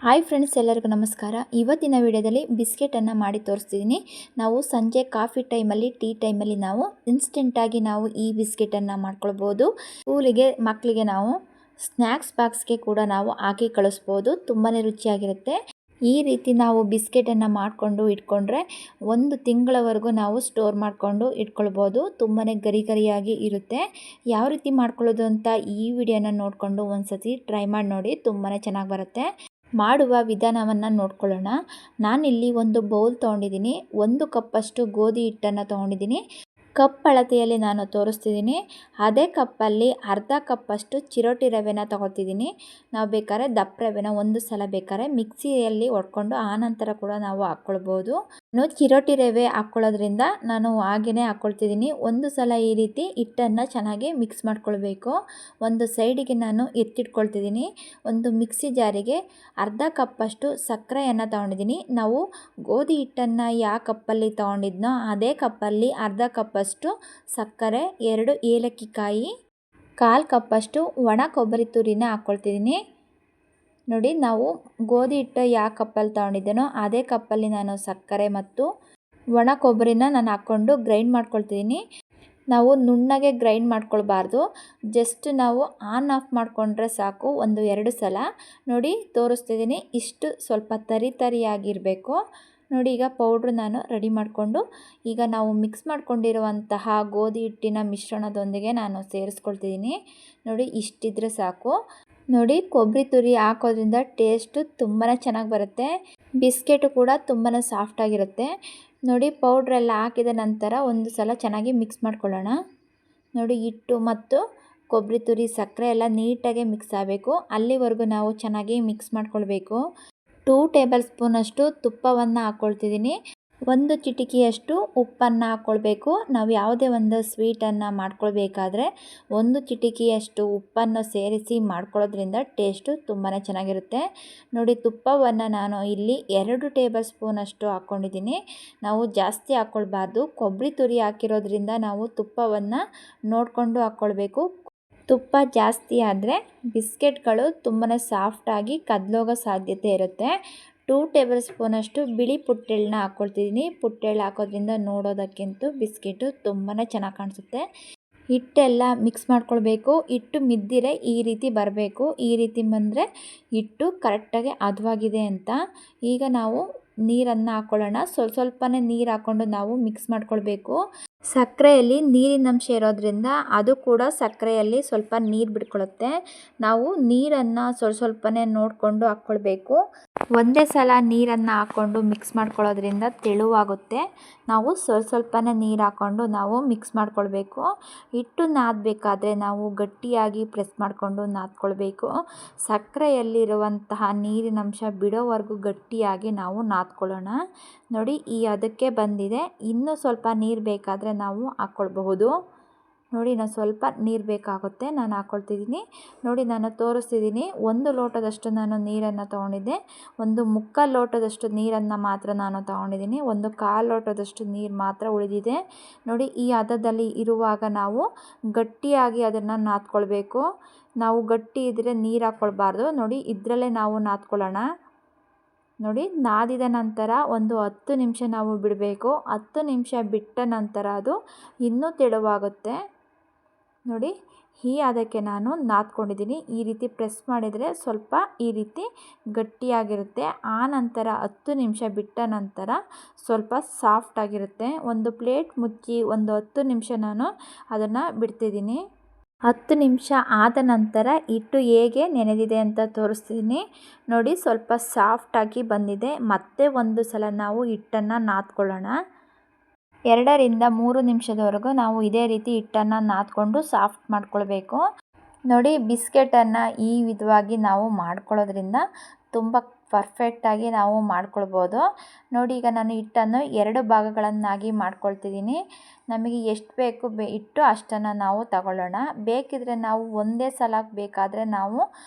Hi friends, ಎಲ್ಲರಿಗೂ ನಮಸ್ಕಾರ. ಇವತ್ತಿನ ವಿಡಿಯೋದಲ್ಲಿ ಬಿಸ್ಕೆಟನ್ನು ಮಾಡಿ ತೋರಿಸ್ತಿದ್ದೀನಿ. ನಾವು ಸಂಜೆ ಕಾಫಿ ಟೈಮಲ್ಲಿ, ಟೀ ಟೈಮಲ್ಲಿ ನಾವು ಇನ್ಸ್ಟೆಂಟಾಗಿ ನಾವು ಈ ಬಿಸ್ಕೆಟನ್ನು ಮಾಡ್ಕೊಳ್ಬೋದು. ಸ್ಕೂಲಿಗೆ ಮಕ್ಕಳಿಗೆ ನಾವು ಸ್ನ್ಯಾಕ್ಸ್ ಬಾಕ್ಸ್ಗೆ ಕೂಡ ನಾವು ಹಾಕಿ ಕಳಿಸ್ಬೋದು. ತುಂಬಾ ರುಚಿಯಾಗಿರುತ್ತೆ. ಈ ರೀತಿ ನಾವು ಬಿಸ್ಕೆಟನ್ನು ಮಾಡಿಕೊಂಡು ಇಟ್ಕೊಂಡ್ರೆ 1 ತಿಂಗಳವರೆಗೂ ನಾವು ಸ್ಟೋರ್ ಮಾಡಿಕೊಂಡು ಇಟ್ಕೊಳ್ಬೋದು. ತುಂಬಾ ಗರಿಯಾಗಿ ಇರುತ್ತೆ. ಯಾವ ರೀತಿ ಮಾಡ್ಕೊಳ್ಳೋದು ಅಂತ ಈ ವಿಡಿಯೋನ ನೋಡಿಕೊಂಡು ಒಂದ್ಸತಿ ಟ್ರೈ ಮಾಡಿ ನೋಡಿ. ತುಂಬಾ ಚೆನ್ನಾಗಿ ಬರುತ್ತೆ. ಮಾಡುವ ವಿಧಾನವನ್ನು ನೋಡ್ಕೊಳ್ಳೋಣ. ನಾನಿಲ್ಲಿ ಒಂದು ಬೌಲ್ ತೊಗೊಂಡಿದ್ದೀನಿ. 1 ಕಪ್ಪಷ್ಟು ಗೋಧಿ ಹಿಟ್ಟನ್ನು ತೊಗೊಂಡಿದ್ದೀನಿ. ಕಪ್ ಅಳತೆಯಲ್ಲಿ ನಾನು ತೋರಿಸ್ತಿದ್ದೀನಿ. ಅದೇ ಕಪ್ಪಲ್ಲಿ ಅರ್ಧ ಕಪ್ಪಷ್ಟು ಚಿರೋಟಿ ರವೆನ ತೊಗೊತಿದ್ದೀನಿ. ನಾವು ಬೇಕಾದ್ರೆ ದಪ್ಪ ರವೆನ ಒಂದು ಸಲ ಬೇಕಾದ್ರೆ ಮಿಕ್ಸಿಯಲ್ಲಿ ಹೊಡ್ಕೊಂಡು ಆನಂತರ ಕೂಡ ನಾವು ಹಾಕ್ಕೊಳ್ಬೋದು. ನಾನು ಚಿರೋಟಿ ರವೆ ಹಾಕ್ಕೊಳ್ಳೋದ್ರಿಂದ ನಾನು ಹಾಗೇ ಹಾಕ್ಕೊಳ್ತಿದ್ದೀನಿ. ಒಂದು ಸಲ ಈ ರೀತಿ ಹಿಟ್ಟನ್ನು ಚೆನ್ನಾಗಿ ಮಿಕ್ಸ್ ಮಾಡ್ಕೊಳ್ಬೇಕು. ಒಂದು ಸೈಡಿಗೆ ನಾನು ಎತ್ತಿಟ್ಕೊಳ್ತಿದ್ದೀನಿ. ಒಂದು ಮಿಕ್ಸಿ ಜಾರಿಗೆ ಅರ್ಧ ಕಪ್ಪಷ್ಟು ಸಕ್ಕರೆಯನ್ನು ತೊಗೊಂಡಿದ್ದೀನಿ. ನಾವು ಗೋಧಿ ಹಿಟ್ಟನ್ನು ಯಾವ ಕಪ್ಪಲ್ಲಿ ತೊಗೊಂಡಿದ್ನೋ ಅದೇ ಕಪ್ಪಲ್ಲಿ ಅರ್ಧ ಕಪ್ಪಷ್ಟು ಸಕ್ಕರೆ, 2 ಏಲಕ್ಕಿ ಕಾಯಿ, 1/4 ಕಪ್ಪಷ್ಟು ಒಣ ಕೊಬ್ಬರಿ ತುರಿನ ಹಾಕ್ಕೊಳ್ತಿದ್ದೀನಿ. ನೋಡಿ, ನಾವು ಗೋಧಿ ಹಿಟ್ಟು ಯಾವ ಕಪ್ಪಲ್ಲಿ ತೊಗೊಂಡಿದ್ದೇನೋ ಅದೇ ಕಪ್ಪಲ್ಲಿ ನಾನು ಸಕ್ಕರೆ ಮತ್ತು ಒಣ ಕೊಬ್ಬರಿನ ನಾನು ಹಾಕ್ಕೊಂಡು ಗ್ರೈಂಡ್ ಮಾಡ್ಕೊಳ್ತಿದ್ದೀನಿ. ನಾವು ನುಣ್ಣಗೆ ಗ್ರೈಂಡ್ ಮಾಡ್ಕೊಳ್ಬಾರ್ದು. ಜಸ್ಟ್ ನಾವು ಆನ್ ಆಫ್ ಮಾಡಿಕೊಂಡ್ರೆ ಸಾಕು. 1-2 ಸಲ ನೋಡಿ ತೋರಿಸ್ತಿದ್ದೀನಿ. ಇಷ್ಟು ಸ್ವಲ್ಪ ತರಿಯಾಗಿರಬೇಕು. ನೋಡಿ, ಈಗ ಪೌಡ್ರು ನಾನು ರೆಡಿ ಮಾಡಿಕೊಂಡು ಈಗ ನಾವು ಮಿಕ್ಸ್ ಮಾಡ್ಕೊಂಡಿರುವಂತಹ ಗೋಧಿ ಹಿಟ್ಟಿನ ಮಿಶ್ರಣದೊಂದಿಗೆ ನಾನು ಸೇರಿಸ್ಕೊಳ್ತಿದ್ದೀನಿ. ನೋಡಿ, ಇಷ್ಟಿದ್ರೆ ಸಾಕು. ನೋಡಿ, ಕೊಬ್ಬರಿ ತುರಿ ಹಾಕೋದ್ರಿಂದ ಟೇಸ್ಟು ತುಂಬಾ ಚೆನ್ನಾಗಿ ಬರುತ್ತೆ. ಬಿಸ್ಕೆಟು ಕೂಡ ತುಂಬಾ ಸಾಫ್ಟಾಗಿರುತ್ತೆ. ನೋಡಿ, ಪೌಡ್ರೆಲ್ಲ ಹಾಕಿದ ನಂತರ ಒಂದು ಸಲ ಚೆನ್ನಾಗಿ ಮಿಕ್ಸ್ ಮಾಡ್ಕೊಳ್ಳೋಣ. ನೋಡಿ, ಹಿಟ್ಟು ಮತ್ತು ಕೊಬ್ಬರಿ ತುರಿ ಸಕ್ಕರೆ ಎಲ್ಲ ನೀಟಾಗಿ ಮಿಕ್ಸ್ ಆಗಬೇಕು. ಅಲ್ಲಿವರೆಗೂ ನಾವು ಚೆನ್ನಾಗಿ ಮಿಕ್ಸ್ ಮಾಡ್ಕೊಳ್ಬೇಕು. 2 ಟೇಬಲ್ ಸ್ಪೂನಷ್ಟು ತುಪ್ಪವನ್ನು ಹಾಕ್ಕೊಳ್ತಿದ್ದೀನಿ. 1 ಚಿಟಿಕೆಯಷ್ಟು ಉಪ್ಪನ್ನು ಹಾಕ್ಕೊಳ್ಬೇಕು. ನಾವು ಯಾವುದೇ ಒಂದು ಸ್ವೀಟನ್ನು ಮಾಡ್ಕೊಳ್ಬೇಕಾದ್ರೆ 1 ಚಿಟಿಕೆಯಷ್ಟು ಉಪ್ಪನ್ನು ಸೇರಿಸಿ ಮಾಡ್ಕೊಳ್ಳೋದ್ರಿಂದ ಟೇಸ್ಟು ತುಂಬಾ ಚೆನ್ನಾಗಿರುತ್ತೆ. ನೋಡಿ, ತುಪ್ಪವನ್ನು ನಾನು ಇಲ್ಲಿ 2 ಟೇಬಲ್ ಸ್ಪೂನಷ್ಟು ಹಾಕ್ಕೊಂಡಿದ್ದೀನಿ. ನಾವು ಜಾಸ್ತಿ ಹಾಕ್ಕೊಳ್ಬಾರ್ದು. ಕೊಬ್ಬರಿ ತುರಿ ಹಾಕಿರೋದ್ರಿಂದ ನಾವು ತುಪ್ಪವನ್ನು ನೋಡಿಕೊಂಡು ಹಾಕ್ಕೊಳ್ಬೇಕು. ತುಪ್ಪ ಜಾಸ್ತಿ ಆದರೆ ಬಿಸ್ಕೆಟ್ಗಳು ತುಂಬಾ ಸಾಫ್ಟಾಗಿ ಕದಲೋಗೋ ಸಾಧ್ಯತೆ ಇರುತ್ತೆ. 2 ಟೇಬಲ್ ಸ್ಪೂನಷ್ಟು ಬಿಳಿ ಪುಟ್ಟೆಳ್ಳನ್ನ ಹಾಕ್ಕೊಳ್ತಿದ್ದೀನಿ. ಪುಟ್ಟೆಳ್ಳು ಹಾಕೋದ್ರಿಂದ ನೋಡೋದಕ್ಕಿಂತ ಬಿಸ್ಕೆಟು ತುಂಬಾ ಚೆನ್ನಾಗಿ ಕಾಣಿಸುತ್ತೆ. ಹಿಟ್ಟೆಲ್ಲ ಮಿಕ್ಸ್ ಮಾಡ್ಕೊಳ್ಬೇಕು. ಹಿಟ್ಟು ಮಿದ್ದಿರೆ ಈ ರೀತಿ ಬರಬೇಕು. ಈ ರೀತಿ ಬಂದರೆ ಹಿಟ್ಟು ಕರೆಕ್ಟಾಗಿ ಹದವಾಗಿದೆ ಅಂತ. ಈಗ ನಾವು ನೀರನ್ನು ಹಾಕ್ಕೊಳ್ಳೋಣ. ಸ್ವಲ್ಪನೇ ನೀರು ಹಾಕ್ಕೊಂಡು ನಾವು ಮಿಕ್ಸ್ ಮಾಡ್ಕೊಳ್ಬೇಕು. ಸಕ್ಕರೆಯಲ್ಲಿ ನೀರಿನಂಶ ಇರೋದ್ರಿಂದ ಅದು ಕೂಡ ಸಕ್ಕರೆಯಲ್ಲಿ ಸ್ವಲ್ಪ ನೀರು ಬಿಟ್ಕೊಳ್ಳುತ್ತೆ. ನಾವು ನೀರನ್ನು ಸ್ವಲ್ಪನೇ ನೋಡಿಕೊಂಡು ಹಾಕ್ಕೊಳ್ಬೇಕು. ಒಂದೇ ಸಲ ನೀರನ್ನು ಹಾಕ್ಕೊಂಡು ಮಿಕ್ಸ್ ಮಾಡ್ಕೊಳ್ಳೋದ್ರಿಂದ ತೆಳುವಾಗುತ್ತೆ. ನಾವು ಸ್ವಲ್ಪನೇ ನೀರು ಹಾಕ್ಕೊಂಡು ನಾವು ಮಿಕ್ಸ್ ಮಾಡ್ಕೊಳ್ಬೇಕು. ಹಿಟ್ಟು ನಾದಬೇಕಾದ್ರೆ ನಾವು ಗಟ್ಟಿಯಾಗಿ ಪ್ರೆಸ್ ಮಾಡಿಕೊಂಡು ನಾದ್ಕೊಳ್ಬೇಕು. ಸಕ್ಕರೆಯಲ್ಲಿರುವಂತಹ ನೀರಿನಂಶ ಬಿಡೋವರೆಗೂ ಗಟ್ಟಿಯಾಗಿ ನಾವು ನಾದ್ಕೊಳ್ಳೋಣ. ನೋಡಿ, ಈ ಅದಕ್ಕೆ ಬಂದಿದೆ. ಇನ್ನೂ ಸ್ವಲ್ಪ ನೀರು ಬೇಕಾದರೆ ನಾವು ಹಾಕ್ಕೊಳ್ಬಹುದು. ನೋಡಿ, ನಾನು ಸ್ವಲ್ಪ ನೀರು ಬೇಕಾಗುತ್ತೆ, ನಾನು ಹಾಕ್ಕೊಳ್ತಿದ್ದೀನಿ. ನೋಡಿ, ನಾನು ತೋರಿಸ್ತಿದ್ದೀನಿ. 1 ಲೋಟದಷ್ಟು ನಾನು ನೀರನ್ನು ತೊಗೊಂಡಿದ್ದೆ. 1/4 ಲೋಟದಷ್ಟು ನೀರನ್ನು ಮಾತ್ರ ನಾನು ತೊಗೊಂಡಿದ್ದೀನಿ. 1/4 ಲೋಟದಷ್ಟು ನೀರು ಮಾತ್ರ ಉಳಿದಿದೆ. ನೋಡಿ, ಈ ಹದದಲ್ಲಿ ಇರುವಾಗ ನಾವು ಗಟ್ಟಿಯಾಗಿ ಅದನ್ನು ನಾದ್ಕೊಳ್ಬೇಕು. ನಾವು ಗಟ್ಟಿ ಇದ್ದರೆ ನೀರು ಹಾಕ್ಕೊಳ್ಬಾರ್ದು. ನೋಡಿ, ಇದರಲ್ಲೇ ನಾವು ನಾದ್ಕೊಳ್ಳೋಣ. ನೋಡಿ, ನಾದಿದ ನಂತರ 10 ನಿಮಿಷ ನಾವು ಬಿಡಬೇಕು. 10 ನಿಮಿಷ ಬಿಟ್ಟ ನಂತರ ಅದು ಇನ್ನೂ ತೆಳುವಾಗುತ್ತೆ. ನೋಡಿ, ಅದಕ್ಕೆ ನಾನು ನಾದ್ಕೊಂಡಿದ್ದೀನಿ. ಈ ರೀತಿ ಪ್ರೆಸ್ ಮಾಡಿದರೆ ಸ್ವಲ್ಪ ಈ ರೀತಿ ಗಟ್ಟಿಯಾಗಿರುತ್ತೆ. ಆ ನಂತರ 10 ನಿಮಿಷ ಬಿಟ್ಟ ನಂತರ ಸ್ವಲ್ಪ ಸಾಫ್ಟಾಗಿರುತ್ತೆ. ಒಂದು ಪ್ಲೇಟ್ ಮುಚ್ಚಿ 10 ನಿಮಿಷ ನಾನು ಅದನ್ನು ಬಿಡ್ತಿದ್ದೀನಿ. 10 ನಿಮಿಷ ಆದ ನಂತರ ಹಿಟ್ಟು ಹೇಗೆ ನೆನೆದಿದೆ ಅಂತ ತೋರಿಸ್ತೀನಿ. ನೋಡಿ, ಸ್ವಲ್ಪ ಸಾಫ್ಟಾಗಿ ಬಂದಿದೆ. ಮತ್ತೆ ಒಂದು ಸಲ ನಾವು ಹಿಟ್ಟನ್ನು ನಾದ್ಕೊಳ್ಳೋಣ. 2-3 ನಿಮಿಷದವರೆಗೂ ನಾವು ಇದೇ ರೀತಿ ಹಿಟ್ಟನ್ನು ನಾದ್ಕೊಂಡು ಸಾಫ್ಟ್ ಮಾಡ್ಕೊಳ್ಬೇಕು. ನೋಡಿ, ಬಿಸ್ಕೆಟನ್ನು ಈ ವಿಧವಾಗಿ ನಾವು ಮಾಡ್ಕೊಳ್ಳೋದ್ರಿಂದ ತುಂಬ ಪರ್ಫೆಕ್ಟಾಗಿ ನಾವು ಮಾಡ್ಕೊಳ್ಬೋದು. ನೋಡಿ, ಈಗ ನಾನು ಹಿಟ್ಟನ್ನು 2 ಭಾಗಗಳನ್ನಾಗಿ ಮಾಡ್ಕೊಳ್ತಿದ್ದೀನಿ. ನಮಗೆ ಎಷ್ಟು ಬೇಕು ಹಿಟ್ಟು ಅಷ್ಟನ್ನು ನಾವು ತಗೊಳ್ಳೋಣ. ಬೇಕಿದ್ರೆ ನಾವು ಒಂದೇ ಸಲ ಬೇಕಾದರೆ ನಾವು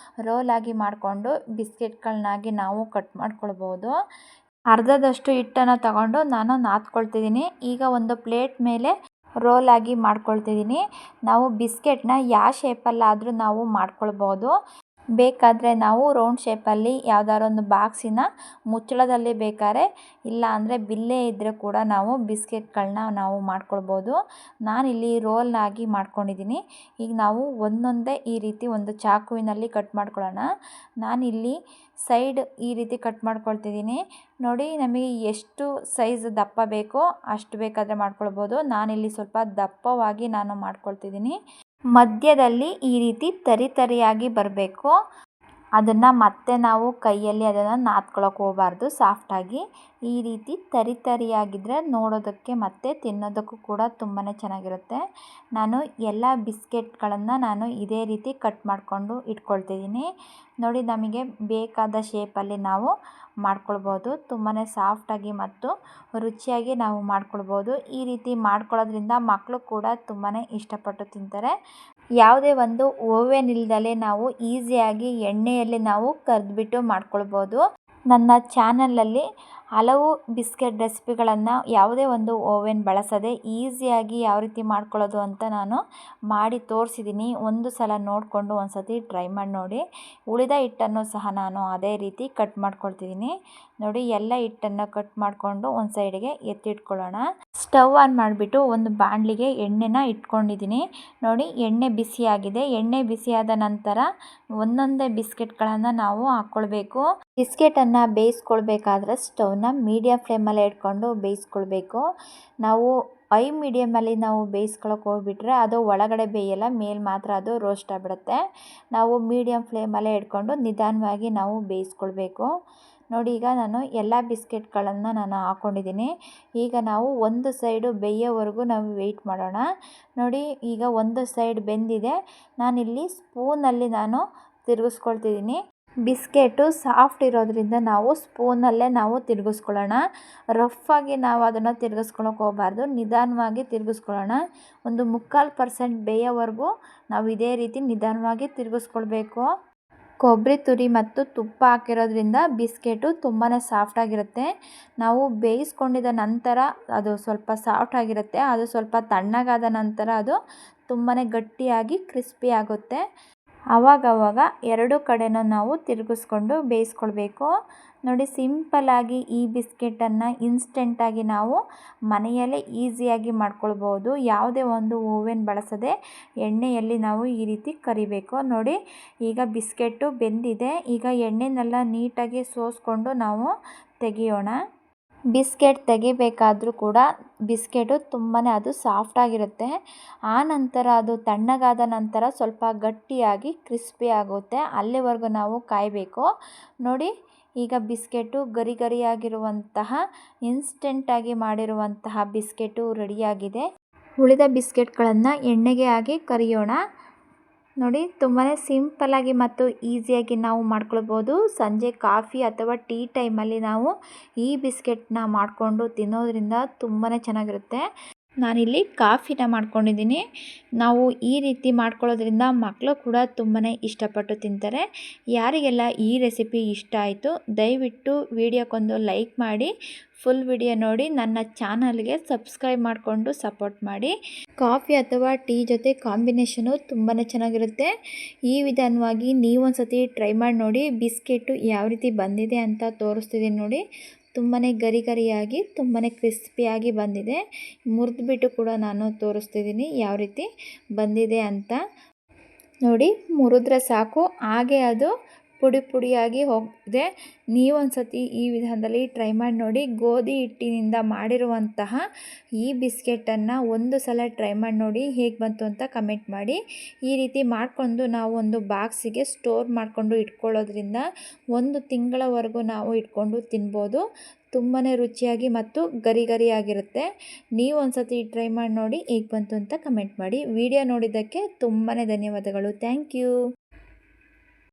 ರೋಲಾಗಿ ಮಾಡಿಕೊಂಡು ಬಿಸ್ಕೆಟ್ಗಳನ್ನಾಗಿ ನಾವು ಕಟ್ ಮಾಡ್ಕೊಳ್ಬೋದು. ಅರ್ಧದಷ್ಟು ಹಿಟ್ಟನ್ನು ತಗೊಂಡು ನಾನು ನಾದ್ಕೊಳ್ತಿದ್ದೀನಿ. ಈಗ ಒಂದು ಪ್ಲೇಟ್ ಮೇಲೆ ರೋಲಾಗಿ ಮಾಡ್ಕೊಳ್ತಿದ್ದೀನಿ. ನಾವು ಬಿಸ್ಕೆಟ್ನ ಯಾವ ಶೇಪಲ್ಲಾದರೂ ನಾವು ಮಾಡ್ಕೊಳ್ಬೋದು. ಬೇಕಾದರೆ ನಾವು ರೌಂಡ್ ಶೇಪಲ್ಲಿ ಯಾವ್ದಾದ್ರು ಒಂದು ಬಾಕ್ಸಿನ ಮುಚ್ಚಳದಲ್ಲಿ ಬೇಕಾದ್ರೆ ಇಲ್ಲ ಅಂದರೆ ಬಿಲ್ಲೆ ಇದ್ದರೆ ಕೂಡ ನಾವು ಬಿಸ್ಕೆಟ್ಗಳನ್ನ ನಾವು ಮಾಡ್ಕೊಳ್ಬೋದು. ನಾನಿಲ್ಲಿ ರೋಲ್ನಾಗಿ ಮಾಡ್ಕೊಂಡಿದ್ದೀನಿ. ಈಗ ನಾವು ಒಂದೊಂದೇ ಈ ರೀತಿ ಒಂದು ಚಾಕುವಿನಲ್ಲಿ ಕಟ್ ಮಾಡ್ಕೊಳ್ಳೋಣ. ನಾನಿಲ್ಲಿ ಸೈಡ್ ಈ ರೀತಿ ಕಟ್ ಮಾಡ್ಕೊಳ್ತಿದ್ದೀನಿ. ನೋಡಿ, ನಮಗೆ ಎಷ್ಟು ಸೈಜ್ ದಪ್ಪ ಬೇಕೋ ಅಷ್ಟು ಬೇಕಾದರೆ ಮಾಡ್ಕೊಳ್ಬೋದು. ನಾನಿಲ್ಲಿ ಸ್ವಲ್ಪ ದಪ್ಪವಾಗಿ ನಾನು ಮಾಡ್ಕೊಳ್ತಿದ್ದೀನಿ. ಮಧ್ಯದಲ್ಲಿ ಈ ರೀತಿ ತರಿಯಾಗಿ ಬರಬೇಕು. ಅದನ್ನು ಮತ್ತೆ ನಾವು ಕೈಯಲ್ಲಿ ಅದನ್ನು ನಾದ್ಕೊಳ್ಳೋಕೆ ಹೋಗಬಾರ್ದು. ಸಾಫ್ಟಾಗಿ ಈ ರೀತಿ ತರಿಯಾಗಿದ್ದರೆ ನೋಡೋದಕ್ಕೆ ಮತ್ತು ತಿನ್ನೋದಕ್ಕೂ ಕೂಡ ತುಂಬಾ ಚೆನ್ನಾಗಿರುತ್ತೆ. ನಾನು ಎಲ್ಲ ಬಿಸ್ಕೆಟ್ಗಳನ್ನು ನಾನು ಇದೇ ರೀತಿ ಕಟ್ ಮಾಡಿಕೊಂಡು ಇಟ್ಕೊಳ್ತಿದ್ದೀನಿ. ನೋಡಿ, ನಮಗೆ ಬೇಕಾದ ಶೇಪಲ್ಲಿ ನಾವು ಮಾಡ್ಕೊಳ್ಬೋದು. ತುಂಬಾ ಸಾಫ್ಟಾಗಿ ಮತ್ತು ರುಚಿಯಾಗಿ ನಾವು ಮಾಡ್ಕೊಳ್ಬೋದು. ಈ ರೀತಿ ಮಾಡ್ಕೊಳ್ಳೋದ್ರಿಂದ ಮಕ್ಕಳು ಕೂಡ ತುಂಬಾ ಇಷ್ಟಪಟ್ಟು ತಿಂತಾರೆ. ಯಾವುದೇ ಒಂದು ಓವೆನ್ ಇಲ್ದಲೇ ನಾವು ಈಸಿಯಾಗಿ ಎಣ್ಣೆಯಲ್ಲಿ ನಾವು ಕರೆದ್ಬಿಟ್ಟು ಮಾಡ್ಕೊಳ್ಬೋದು. ನನ್ನ ಚಾನಲಲ್ಲಿ ಹಲವು ಬಿಸ್ಕೆಟ್ ರೆಸಿಪಿಗಳನ್ನು ಯಾವುದೇ ಒಂದು ಓವೆನ್ ಬಳಸದೆ ಈಸಿಯಾಗಿ ಯಾವ ರೀತಿ ಮಾಡ್ಕೊಳ್ಳೋದು ಅಂತ ನಾನು ಮಾಡಿ ತೋರಿಸಿದ್ದೀನಿ. ಒಂದು ಸಲ ನೋಡಿಕೊಂಡು ಒಂದು ಸತಿ ಟ್ರೈ ಮಾಡಿ ನೋಡಿ. ಉಳಿದ ಹಿಟ್ಟನ್ನು ಸಹ ನಾನು ಅದೇ ರೀತಿ ಕಟ್ ಮಾಡ್ಕೊಳ್ತಿದ್ದೀನಿ. ನೋಡಿ, ಎಲ್ಲ ಹಿಟ್ಟನ್ನು ಕಟ್ ಮಾಡಿಕೊಂಡು ಒಂದು ಸೈಡಿಗೆ ಎತ್ತಿಟ್ಕೊಳ್ಳೋಣ. ಸ್ಟವ್ ಆನ್ ಮಾಡಿಬಿಟ್ಟು ಒಂದು ಬಾಣಲಿಗೆ ಎಣ್ಣೆನ ಇಟ್ಕೊಂಡಿದ್ದೀನಿ. ನೋಡಿ, ಎಣ್ಣೆ ಬಿಸಿಯಾಗಿದೆ. ಎಣ್ಣೆ ಬಿಸಿಯಾದ ನಂತರ ಒಂದೊಂದೇ ಬಿಸ್ಕೆಟ್ಗಳನ್ನು ನಾವು ಹಾಕ್ಕೊಳ್ಬೇಕು. ಬಿಸ್ಕೆಟನ್ನು ಬೇಯಿಸ್ಕೊಳ್ಬೇಕಾದ್ರೆ ಸ್ಟವ್ನ ಮೀಡಿಯಮ್ ಫ್ಲೇಮಲ್ಲೇ ಇಟ್ಕೊಂಡು ಬೇಯಿಸ್ಕೊಳ್ಬೇಕು. ನಾವು ಹೈ ಮೀಡಿಯಮಲ್ಲಿ ನಾವು ಬೇಯಿಸ್ಕೊಳಕ್ಕೆ ಹೋಗ್ಬಿಟ್ರೆ ಅದು ಒಳಗಡೆ ಬೇಯಲ್ಲ, ಮೇಲೆ ಮಾತ್ರ ಅದು ರೋಸ್ಟ್ ಆಗಿಬಿಡುತ್ತೆ. ನಾವು ಮೀಡಿಯಮ್ ಫ್ಲೇಮಲ್ಲೇ ಇಟ್ಕೊಂಡು ನಿಧಾನವಾಗಿ ನಾವು ಬೇಯಿಸ್ಕೊಳ್ಬೇಕು. ನೋಡಿ, ಈಗ ನಾನು ಎಲ್ಲ ಬಿಸ್ಕೆಟ್ಗಳನ್ನು ನಾನು ಹಾಕ್ಕೊಂಡಿದ್ದೀನಿ. ಈಗ ನಾವು ಒಂದು ಸೈಡು ಬೇಯೋವರೆಗೂ ನಾವು ವೆಯ್ಟ್ ಮಾಡೋಣ. ನೋಡಿ, ಈಗ ಒಂದು ಸೈಡ್ ಬೆಂದಿದೆ. ನಾನಿಲ್ಲಿ ಸ್ಪೂನಲ್ಲಿ ನಾನು ತಿರುಗಿಸ್ಕೊಳ್ತಿದ್ದೀನಿ. ಬಿಸ್ಕೆಟು ಸಾಫ್ಟ್ ಇರೋದ್ರಿಂದ ನಾವು ಸ್ಪೂನಲ್ಲೇ ನಾವು ತಿರುಗಿಸ್ಕೊಳ್ಳೋಣ. ರಫಾಗಿ ನಾವು ಅದನ್ನು ತಿರುಗಿಸ್ಕೊಳಕ್ಕೆ ಹೋಗಬಾರ್ದು. ನಿಧಾನವಾಗಿ ತಿರುಗಿಸ್ಕೊಳ್ಳೋಣ. ಒಂದು 3/4% ಬೇಯೋವರೆಗೂ ನಾವು ಇದೇ ರೀತಿ ನಿಧಾನವಾಗಿ ತಿರುಗಿಸ್ಕೊಳ್ಬೇಕು. ಕೊಬ್ಬರಿ ತುರಿ ಮತ್ತು ತುಪ್ಪ ಹಾಕಿರೋದ್ರಿಂದ ಬಿಸ್ಕೆಟು ತುಂಬಾ ಸಾಫ್ಟಾಗಿರುತ್ತೆ. ನಾವು ಬೇಯಿಸ್ಕೊಂಡಿದ್ದ ನಂತರ ಅದು ಸ್ವಲ್ಪ ಸಾಫ್ಟಾಗಿರುತ್ತೆ. ಅದು ಸ್ವಲ್ಪ ತಣ್ಣಗಾದ ನಂತರ ಅದು ತುಂಬಾ ಗಟ್ಟಿಯಾಗಿ ಕ್ರಿಸ್ಪಿ ಆಗುತ್ತೆ. ಆವಾಗವಾಗ ಎರಡು ಕಡೆನೂ ನಾವು ತಿರುಗಿಸ್ಕೊಂಡು ಬೇಯಿಸ್ಕೊಳ್ಬೇಕು. ನೋಡಿ, ಸಿಂಪಲ್ಲಾಗಿ ಈ ಬಿಸ್ಕೆಟನ್ನು ಇನ್ಸ್ಟೆಂಟಾಗಿ ನಾವು ಮನೆಯಲ್ಲೇ ಈಸಿಯಾಗಿ ಮಾಡ್ಕೊಳ್ಬೋದು. ಯಾವುದೇ ಒಂದು ಓವೆನ್ ಬಳಸದೆ ಎಣ್ಣೆಯಲ್ಲಿ ನಾವು ಈ ರೀತಿ ಕರಿಬೇಕು. ನೋಡಿ, ಈಗ ಬಿಸ್ಕೆಟು ಬೆಂದಿದೆ. ಈಗ ಎಣ್ಣೆನೆಲ್ಲ ನೀಟಾಗಿ ಸೋಸ್ಕೊಂಡು ನಾವು ತೆಗಿಯೋಣ. ಬಿಸ್ಕೆಟ್ ತೆಗಿಬೇಕಾದ್ರೂ ಕೂಡ ಬಿಸ್ಕೆಟು ತುಂಬಾ ಅದು ಸಾಫ್ಟಾಗಿರುತ್ತೆ. ಆ ನಂತರ ಅದು ತಣ್ಣಗಾದ ನಂತರ ಸ್ವಲ್ಪ ಗಟ್ಟಿಯಾಗಿ ಕ್ರಿಸ್ಪಿ ಆಗುತ್ತೆ. ಅಲ್ಲಿವರೆಗೂ ನಾವು ಕಾಯಬೇಕು. ನೋಡಿ, ಈಗ ಬಿಸ್ಕೆಟು ಗರಿಯಾಗಿರುವಂತಹ ಇನ್ಸ್ಟೆಂಟಾಗಿ ಮಾಡಿರುವಂತಹ ಬಿಸ್ಕೆಟು ರೆಡಿಯಾಗಿದೆ. ಉಳಿದ ಬಿಸ್ಕೆಟ್ಗಳನ್ನು ಎಣ್ಣೆಗೆ ಹಾಕಿ ಕರಿಯೋಣ. ನೋಡಿ, ತುಂಬಾ ಸಿಂಪಲ್ಲಾಗಿ ಮತ್ತು ಈಸಿಯಾಗಿ ನಾವು ಮಾಡ್ಕೊಳ್ಬೋದು. ಸಂಜೆ ಕಾಫಿ ಅಥವಾ ಟೀ ಟೈಮಲ್ಲಿ ನಾವು ಈ ಬಿಸ್ಕೆಟ್ನ ಮಾಡಿಕೊಂಡು ತಿನ್ನೋದ್ರಿಂದ ತುಂಬಾ ಚೆನ್ನಾಗಿರುತ್ತೆ. ನಾನಿಲ್ಲಿ ಕಾಫಿನ ಮಾಡ್ಕೊಂಡಿದ್ದೀನಿ. ನಾವು ಈ ರೀತಿ ಮಾಡ್ಕೊಳ್ಳೋದ್ರಿಂದ ಮಕ್ಕಳು ಕೂಡ ತುಂಬಾ ಇಷ್ಟಪಟ್ಟು ತಿಂತಾರೆ. ಯಾರಿಗೆಲ್ಲ ಈ ರೆಸಿಪಿ ಇಷ್ಟ ಆಯಿತು ದಯವಿಟ್ಟು ವಿಡಿಯೋಕ್ಕೊಂದು ಲೈಕ್ ಮಾಡಿ, ಫುಲ್ ವಿಡಿಯೋ ನೋಡಿ ನನ್ನ ಚಾನಲ್ಗೆ ಸಬ್ಸ್ಕ್ರೈಬ್ ಮಾಡಿಕೊಂಡು ಸಪೋರ್ಟ್ ಮಾಡಿ. ಕಾಫಿ ಅಥವಾ ಟೀ ಜೊತೆ ಕಾಂಬಿನೇಷನು ತುಂಬಾ ಚೆನ್ನಾಗಿರುತ್ತೆ. ಈ ವಿಧಾನವಾಗಿ ನೀವೊಂದು ಸತಿ ಟ್ರೈ ಮಾಡಿ ನೋಡಿ. ಬಿಸ್ಕೆಟು ಯಾವ ರೀತಿ ಬಂದಿದೆ ಅಂತ ತೋರಿಸ್ತಿದ್ದೀನಿ ನೋಡಿ. ತುಂಬಾ ಗರಿಯಾಗಿ ತುಂಬಾ ಕ್ರಿಸ್ಪಿಯಾಗಿ ಬಂದಿದೆ. ಮುರಿದ್ಬಿಟ್ಟು ಕೂಡ ನಾನು ತೋರಿಸ್ತಿದ್ದೀನಿ ಯಾವ ರೀತಿ ಬಂದಿದೆ ಅಂತ. ನೋಡಿ, ಮುರಿದ್ರೆ ಸಾಕು, ಹಾಗೆ ಅದು ಪುಡಿಯಾಗಿ ಹೋಗಿದೆ. ನೀವೊಂದು ಸತಿ ಈ ವಿಧಾನದಲ್ಲಿ ಟ್ರೈ ಮಾಡಿ ನೋಡಿ. ಗೋಧಿ ಹಿಟ್ಟಿನಿಂದ ಮಾಡಿರುವಂತಹ ಈ ಬಿಸ್ಕೆಟನ್ನು ಒಂದು ಸಲ ಟ್ರೈ ಮಾಡಿ ನೋಡಿ, ಹೇಗೆ ಬಂತು ಅಂತ ಕಮೆಂಟ್ ಮಾಡಿ. ಈ ರೀತಿ ಮಾಡಿಕೊಂಡು ನಾವು ಒಂದು ಬಾಕ್ಸಿಗೆ ಸ್ಟೋರ್ ಮಾಡಿಕೊಂಡು ಇಟ್ಕೊಳ್ಳೋದ್ರಿಂದ 1 ತಿಂಗಳವರೆಗೂ ನಾವು ಇಟ್ಕೊಂಡು ತಿನ್ಬೋದು. ತುಂಬಾ ರುಚಿಯಾಗಿ ಮತ್ತು ಗರಿಯಾಗಿರುತ್ತೆ. ನೀವು ಒಂದು ಸತಿ ಟ್ರೈ ಮಾಡಿ ನೋಡಿ, ಹೇಗೆ ಬಂತು ಅಂತ ಕಮೆಂಟ್ ಮಾಡಿ. ವಿಡಿಯೋ ನೋಡಿದ್ದಕ್ಕೆ ತುಂಬಾ ಧನ್ಯವಾದಗಳು. Thank you.